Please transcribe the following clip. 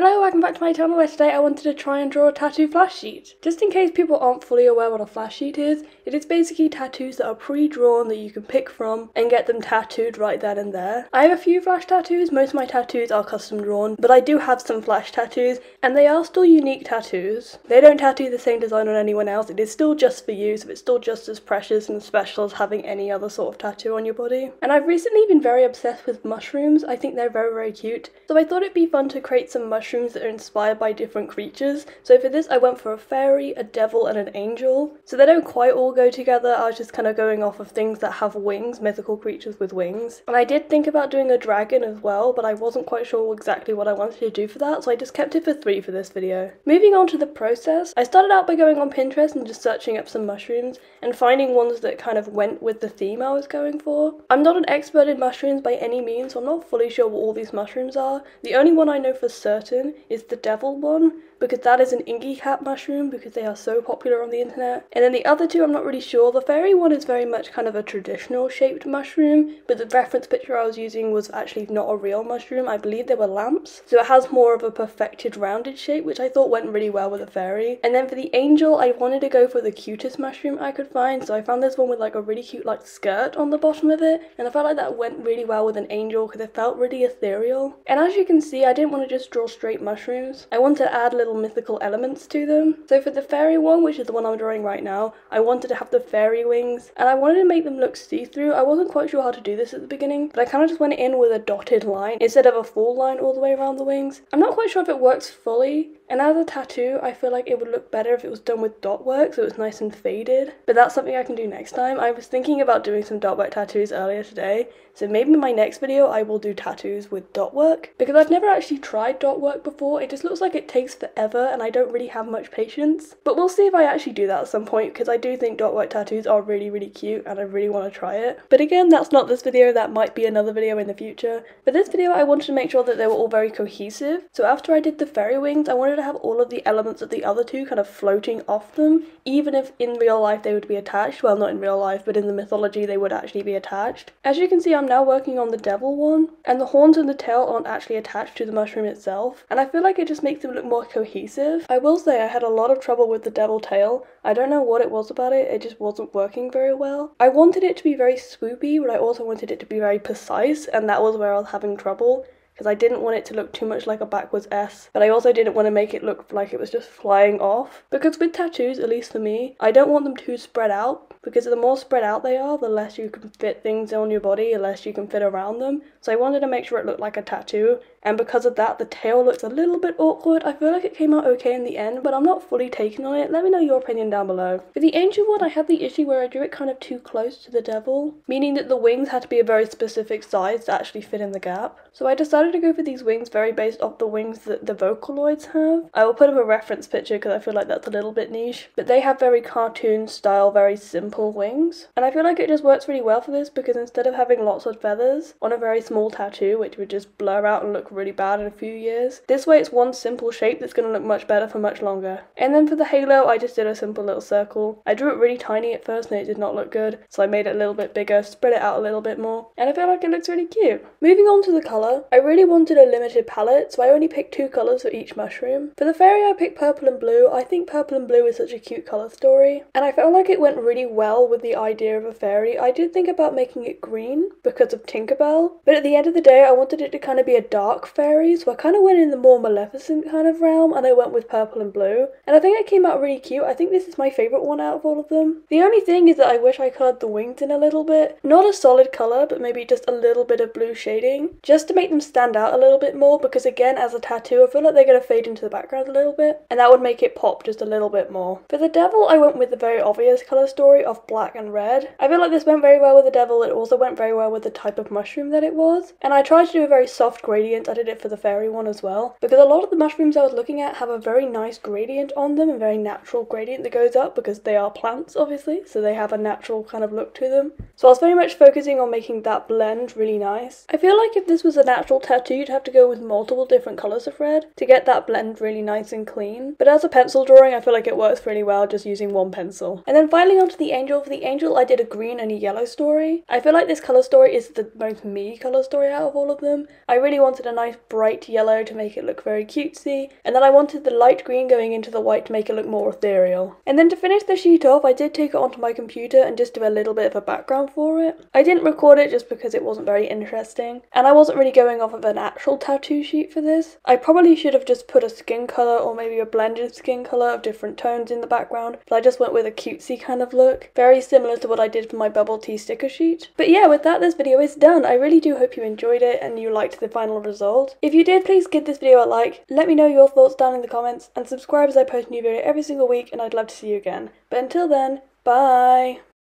Hello, welcome back to my channel, where today I wanted to try and draw a tattoo flash sheet. Just in case people aren't fully aware what a flash sheet is, it is basically tattoos that are pre-drawn that you can pick from and get them tattooed right then and there. I have a few flash tattoos, most of my tattoos are custom drawn, but I do have some flash tattoos and they are still unique tattoos. They don't tattoo the same design on anyone else, it is still just for you, so it's still just as precious and special as having any other sort of tattoo on your body. And I've recently been very obsessed with mushrooms. I think they're very cute, so I thought it'd be fun to create some mushrooms that are inspired by different creatures. So for this I went for a fairy, a devil and an angel. So they don't quite all go together, I was just kind of going off of things that have wings, mythical creatures with wings. And I did think about doing a dragon as well, but I wasn't quite sure exactly what I wanted to do for that, so I just kept it for 3 for this video. Moving on to the process, I started out by going on Pinterest and just searching up some mushrooms and finding ones that kind of went with the theme I was going for. I'm not an expert in mushrooms by any means, so I'm not fully sure what all these mushrooms are. The only one I know for certain is the devil one, because that is an inky cap mushroom because they are so popular on the internet. And then the other two I'm not really sure. The fairy one is very much kind of a traditional shaped mushroom, but the reference picture I was using was actually not a real mushroom. I believe they were lamps. So it has more of a perfected rounded shape, which I thought went really well with the fairy. And then for the angel, I wanted to go for the cutest mushroom I could find. So I found this one with like a really cute like skirt on the bottom of it. And I felt like that went really well with an angel because it felt really ethereal. And as you can see, I didn't want to just draw straight mushrooms. I wanted to add little mythical elements to them. So for the fairy one, which is the one I'm drawing right now, I wanted to have the fairy wings and I wanted to make them look see-through. I wasn't quite sure how to do this at the beginning, but I kind of just went in with a dotted line instead of a full line all the way around the wings. I'm not quite sure if it works fully, and as a tattoo I feel like it would look better if it was done with dot work so it's nice and faded, but that's something I can do next time. I was thinking about doing some dot work tattoos earlier today, so maybe in my next video I will do tattoos with dot work, because I've never actually tried dot work before. It just looks like it takes forever and I don't really have much patience, but we'll see if I actually do that at some point, because I do think dot work tattoos are really cute and I really want to try it. But again, that's not this video, that might be another video in the future. For this video I wanted to make sure that they were all very cohesive, so after I did the fairy wings I wanted to have all of the elements of the other two kind of floating off them, even if in real life they would be attached. Well, not in real life, but in the mythology they would actually be attached. As you can see, I'm now working on the devil one, and the horns and the tail aren't actually attached to the mushroom itself, and I feel like it just makes them look more cohesive. I will say I had a lot of trouble with the devil tail. I don't know what it was about it, it just wasn't working very well. I wanted it to be very swoopy, but I also wanted it to be very precise, and that was where I was having trouble, because I didn't want it to look too much like a backwards S, but I also didn't want to make it look like it was just flying off. Because with tattoos, at least for me, I don't want them too spread out, because the more spread out they are, the less you can fit things on your body, the less you can fit around them. So I wanted to make sure it looked like a tattoo, and because of that, the tail looks a little bit awkward. I feel like it came out okay in the end, but I'm not fully taken on it. Let me know your opinion down below. For the angel one, I had the issue where I drew it kind of too close to the devil, meaning that the wings had to be a very specific size to actually fit in the gap. So I decided to go for these wings very based off the wings that the Vocaloids have. I will put up a reference picture because I feel like that's a little bit niche, but they have very cartoon style, very simple wings. And I feel like it just works really well for this, because instead of having lots of feathers on a very small tattoo, which would just blur out and look really bad in a few years, this way it's one simple shape that's going to look much better for much longer. And then for the halo, I just did a simple little circle. I drew it really tiny at first and it did not look good, so I made it a little bit bigger, spread it out a little bit more, and I feel like it looks really cute. Moving on to the colour, I really wanted a limited palette, so I only picked 2 colours for each mushroom. For the fairy I picked purple and blue. I think purple and blue is such a cute colour story, and I felt like it went really well with the idea of a fairy. I did think about making it green because of Tinkerbell, but at the end of the day I wanted it to kind of be a dark fairy, so I kind of went in the more Maleficent kind of realm and I went with purple and blue, and I think it came out really cute. I think this is my favourite one out of all of them. The only thing is that I wish I coloured the wings in a little bit. Not a solid colour, but maybe just a little bit of blue shading, just to make them stand out a little bit more, because again, as a tattoo, I feel like they're going to fade into the background a little bit, and that would make it pop just a little bit more. For the devil, I went with the very obvious colour story of black and red. I feel like this went very well with the devil. It also went very well with the type of mushroom that it was, and I tried to do a very soft gradient. I did it for the fairy one as well, because a lot of the mushrooms I was looking at have a very nice gradient on them, a very natural gradient that goes up, because they are plants obviously, so they have a natural kind of look to them. So I was very much focusing on making that blend really nice. I feel like if this was a natural tattoo, you'd have to go with multiple different colours of red to get that blend really nice and clean. But as a pencil drawing, I feel like it works really well just using one pencil. And then finally onto the angel. For the angel, I did a green and a yellow story. I feel like this colour story is the most me colour story out of all of them. I really wanted a nice bright yellow to make it look very cutesy, and then I wanted the light green going into the white to make it look more ethereal. And then to finish the sheet off, I did take it onto my computer and just do a little bit of a background for it. I didn't record it just because it wasn't very interesting, and I wasn't really going off of an actual tattoo sheet for this. I probably should have just put a skin colour or maybe a blended skin colour of different tones in the background, but I just went with a cutesy kind of look, very similar to what I did for my bubble tea sticker sheet. But yeah, with that, this video is done. I really do hope you enjoyed it and you liked the final result. If you did, please give this video a like, let me know your thoughts down in the comments, and subscribe as I post a new video every single week, and I'd love to see you again. But until then, bye!